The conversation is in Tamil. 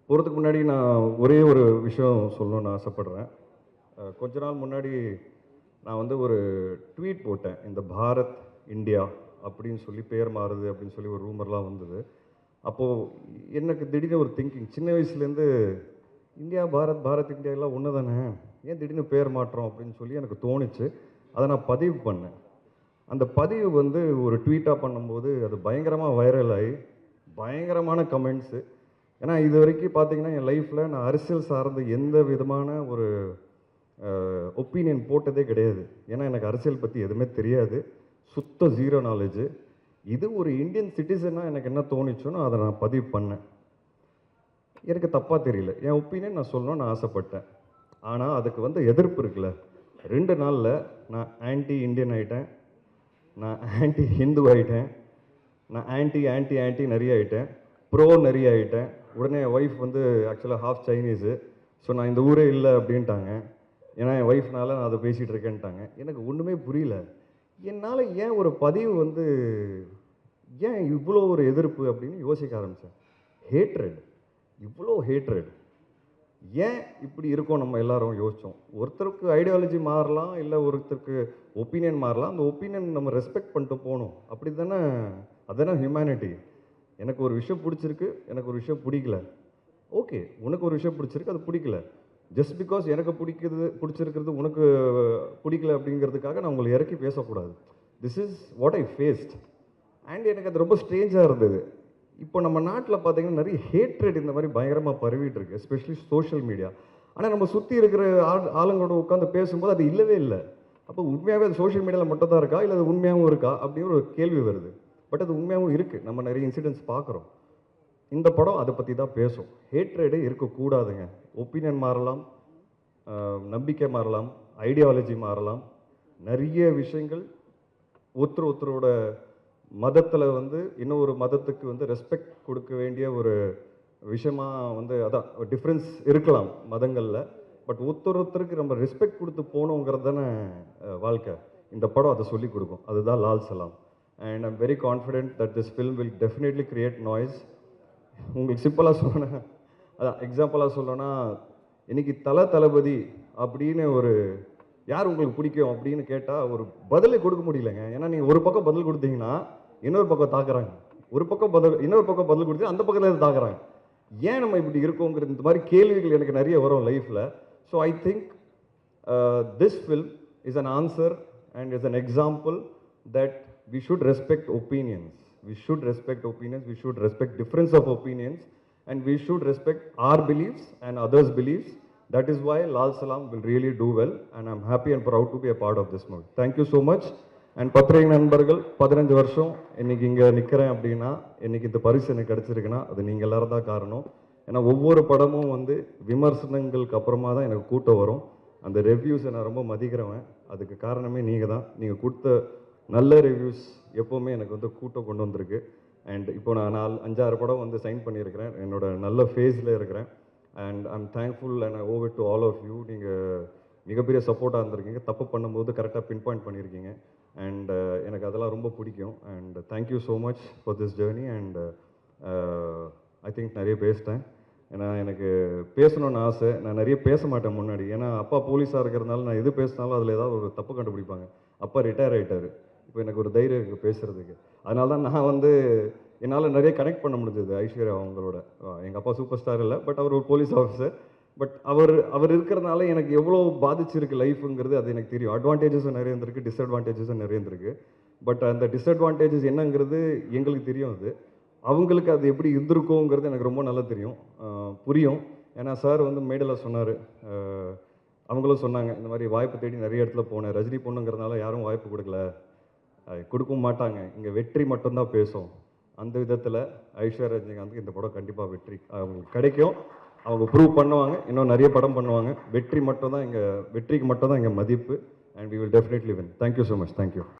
போகிறதுக்கு முன்னாடி நான் ஒரே ஒரு விஷயம் சொல்லணும்னு ஆசைப்பட்றேன். கொஞ்ச நாள் முன்னாடி நான் வந்து ஒரு ட்வீட் போட்டேன். இந்த பாரத், இந்தியா அப்படின்னு சொல்லி பேர் மாறுது அப்படின்னு சொல்லி ஒரு ரூமர்லாம் வந்தது. அப்போது எனக்கு திடீர்னு ஒரு திங்கிங், சின்ன வயசுலேருந்து இந்தியா, பாரத், பாரத், இந்தியா எல்லாம் ஒன்று தானே, ஏன் திடீர்னு பேர் மாற்றம் அப்படின்னு சொல்லி எனக்கு தோணுச்சு. அதை நான் பதிவு பண்ணேன். அந்த பதிவு வந்து ஒரு ட்வீட்டாக பண்ணும்போது அது பயங்கரமாக வைரல் ஆகி பயங்கரமான கமெண்ட்ஸு. ஏன்னா இது வரைக்கும் பார்த்தீங்கன்னா என் லைஃப்பில் நான் அரசியல் சார்ந்த எந்த விதமான ஒரு ஒப்பீனியன் போட்டதே கிடையாது. ஏன்னா எனக்கு அரசியல் பற்றி எதுவுமே தெரியாது, சுத்த ஜீரோ நாலேஜு. இது ஒரு இந்தியன் சிட்டிசனாக எனக்கு என்ன தோணுச்சுன்னு அதை நான் பதிவு பண்ணேன். எனக்கு தப்பாக தெரியல, என் ஒப்பீனியன் நான் சொல்லணும்னு நான் ஆசைப்பட்டேன். ஆனால் அதுக்கு வந்து எதிர்ப்பு இருக்குல்ல. 2 நாளில் நான் ஆன்டி இண்டியன் ஆகிட்டேன், நான் ஆன்டி ஹிந்து ஆகிட்டேன், நான் ஆன்டி ஆன்டி ஆன்டி நிறைய ஆகிட்டேன், ப்ரோ நிறைய ஆகிட்டேன். உடனே என் ஒய்ஃப் வந்து ஆக்சுவலாக ஹாஃப் சைனீஸு. ஸோ நான் இந்த ஊரே இல்லை அப்படின்ட்டாங்க. ஏன்னா என் ஒய்ஃப்னால நான் அதை பேசிகிட்டு இருக்கேன்ட்டாங்க. எனக்கு ஒன்றுமே புரியல. என்னால் ஏன் ஒரு பதிவு வந்து ஏன் இவ்வளோ ஒரு எதிர்ப்பு அப்படின்னு யோசிக்க ஆரம்பித்தேன். ஹேட்ரட், இவ்வளோ ஹேட்ரட் ஏன் இப்படி இருக்கோம் நம்ம எல்லாரும் யோசித்தோம். ஒருத்தருக்கு ஐடியாலஜி மாறலாம், இல்லை ஒருத்தருக்கு ஒப்பீனியன் மாறலாம். அந்த ஒப்பீனியன் நம்ம ரெஸ்பெக்ட் பண்ணிட்டு போகணும். அப்படி தானே, அதுதானே ஹியூமனிட்டி. எனக்கு ஒரு விஷயம் பிடிச்சிருக்கு, எனக்கு ஒரு விஷயம் பிடிக்கல. ஓகே, உனக்கு ஒரு விஷயம் பிடிச்சிருக்கு, அது பிடிக்கல. ஜஸ்ட் பிகாஸ் எனக்கு பிடிச்சிருக்கிறது உனக்கு பிடிக்கல அப்படிங்கிறதுக்காக நான் உங்களை இறக்கி பேசக்கூடாது. This is what I faced. And எனக்கு அது ரொம்ப ஸ்ட்ரேஞ்சாக இருந்தது. இப்போ நம்ம நாட்டில் பார்த்தீங்கன்னா நிறைய ஹேட்ரட் இந்த மாதிரி பயங்கரமாக பரவிட்டு இருக்கு, எஸ்பெஷலி சோஷியல் மீடியா. ஆனால் நம்ம சுற்றி இருக்கிற ஆளுங்களோட உட்காந்து பேசும்போது அது இல்லவே இல்லை. அப்போ உண்மையாகவே அது சோஷியல் மீடியாவில் மட்டும் தான் இருக்கா, இல்லை அது உண்மையாகவும் இருக்கா அப்படின்னு ஒரு கேள்வி வருது. பட் அது உண்மையாகவும் இருக்குது. நம்ம நிறைய இன்சிடென்ட்ஸ் பார்க்குறோம். இந்த படம் அதை பற்றி தான் பேசும். ஹேட்ரேடே இருக்கக்கூடாதுங்க. ஒப்பீனியன் மாறலாம், நம்பிக்கை மாறலாம், ஐடியாலஜி மாறலாம், நிறைய விஷயங்கள். ஒருத்தரோட மதத்தில் வந்து இன்னொரு மதத்துக்கு வந்து ரெஸ்பெக்ட் கொடுக்க வேண்டிய ஒரு விஷயமா வந்து அதான் டிஃப்ரென்ஸ் இருக்கலாம் மதங்களில். பட் ஒருத்தருக்கு நம்ம ரெஸ்பெக்ட் கொடுத்து போகணுங்கிறது தானே வாழ்க்கை. இந்த படம் அதை சொல்லிக் கொடுக்கும். அதுதான் Lal Salaam. And I'm very confident that this film will definitely create noise. உங்களுக்கு சிம்பிளாக சொல்லணும், அதான் எக்ஸாம்பிளாக சொல்லணும்னா, இன்றைக்கி தளபதி அப்படின்னு ஒரு யார் உங்களுக்கு பிடிக்கும் அப்படின்னு கேட்டால் ஒரு பதிலை கொடுக்க முடியலைங்க. ஏன்னா நீங்கள் ஒரு பக்கம் பதில் கொடுத்தீங்கன்னா இன்னொரு பக்கம் தாக்குறாங்க, ஒரு பக்கம் இன்னொரு பக்கம் பதில் கொடுத்து அந்த பக்கத்தில் தாக்குறாங்க. ஏன் நம்ம இப்படி இருக்கோங்கிறது இந்த மாதிரி கேள்விகள் எனக்கு நிறைய வரும் லைஃப்பில். So I think this film is an answer and is an example that we should respect opinions. We should respect opinions. We should respect difference of opinions, and we should respect our beliefs and others' beliefs. That is why Lal Salam will really do well, and I'm happy and proud to be a part of this movie. Thank you so much. And பத்திரிகை நண்பர்கள், 15 வருஷம் இன்னைக்கு இங்கே நிற்கிறேன் அப்படின்னா, இன்னைக்கு இந்த பரிசு எனக்கு கிடச்சிருக்குன்னா அது நீங்கள் எல்லாரும் தான் காரணம். ஏன்னா ஒவ்வொரு படமும் வந்து விமர்சனங்களுக்கு அப்புறமா தான் எனக்கு கூட்டம் வரும். அந்த ரிவ்யூஸை நான் ரொம்ப மதிக்கிறவன். அதுக்கு காரணமே நீங்கள் தான். நீங்கள் கொடுத்த நல்ல ரிவ்யூஸ் எப்போவுமே எனக்கு வந்து கூட்டம் கொண்டு வந்திருக்கு. அண்ட் இப்போ நான் 5-6 படம் வந்து சைன் பண்ணியிருக்கிறேன். என்னோட நல்ல ஃபேஸில் இருக்கிறேன். And I'm thankful and I owe it to all of you. நீங்கள் மிகப்பெரிய சப்போர்ட்டாக இருந்திருக்கீங்க. தப்பு பண்ணும்போது கரெக்டாக பின் பாயிண்ட் பண்ணியிருக்கீங்க. அண்ட் எனக்கு அதெல்லாம் ரொம்ப பிடிக்கும். And thank you so much for this journey. And I think நிறைய பேசிட்டேன். ஏன்னா எனக்கு பேசணுன்னு ஆசை. நான் நிறைய பேச மாட்டேன் முன்னாடி. ஏன்னா அப்பா போலீஸாக இருக்கிறதுனால நான் எது பேசினாலும் அதில் ஏதாவது ஒரு தப்பு கண்டுபிடிப்பாங்க. அப்பா ரிட்டையர் ஆகிட்டார். இப்போ எனக்கு ஒரு தைரியம் இருக்குது பேசுகிறதுக்கு. அதனால தான் நான் வந்து என்னால் நிறைய கனெக்ட் பண்ண முடிஞ்சது ஐஸ்வர்யா அவங்களோட. எங்கள் அப்பா சூப்பர் ஸ்டார் இல்லை, பட் அவர் ஒரு போலீஸ் ஆஃபீஸர். பட் அவர் இருக்கிறதுனால எனக்கு எவ்வளோ பாதிச்சிருக்கு லைஃபுங்கிறது அது எனக்கு தெரியும். அட்வான்டேஜஸும் நிறைய இருந்திருக்கு, டிஸ்அட்வான்டேஜஸும் நிறைய இருந்திருக்கு. பட் அந்த டிஸ்அட்வான்டேஜஸ் என்னங்கிறது எங்களுக்கு தெரியும். அது அவங்களுக்கு அது எப்படி இருந்திருக்குங்கிறது எனக்கு ரொம்ப நல்லா தெரியும், புரியும். ஏன்னா சார் வந்து மேடையில் சொன்னார், அவங்களும் சொன்னாங்க, இந்த மாதிரி வாய்ப்பு தேடி நிறைய இடத்துல போனேன். ரஜினி பொண்ணுங்கிறதுனால யாரும் வாய்ப்பு கொடுக்கல, கொடுக்கவும் மாட்டாங்க, இங்கே வெற்றி மட்டும்தான் பேசும். அந்த விதத்தில் ஐஸ்வர்யா ரஜினிகாந்த் இந்த படம் கண்டிப்பாக வெற்றி அவங்களுக்கு கிடைக்கும். அவங்க ப்ரூவ் பண்ணுவாங்க, இன்னும் நிறைய படம் பண்ணுவாங்க. வெற்றிக்கு மட்டும்தான் இங்கே மதிப்பு. And we will definitely win. Thank you so much. Thank you.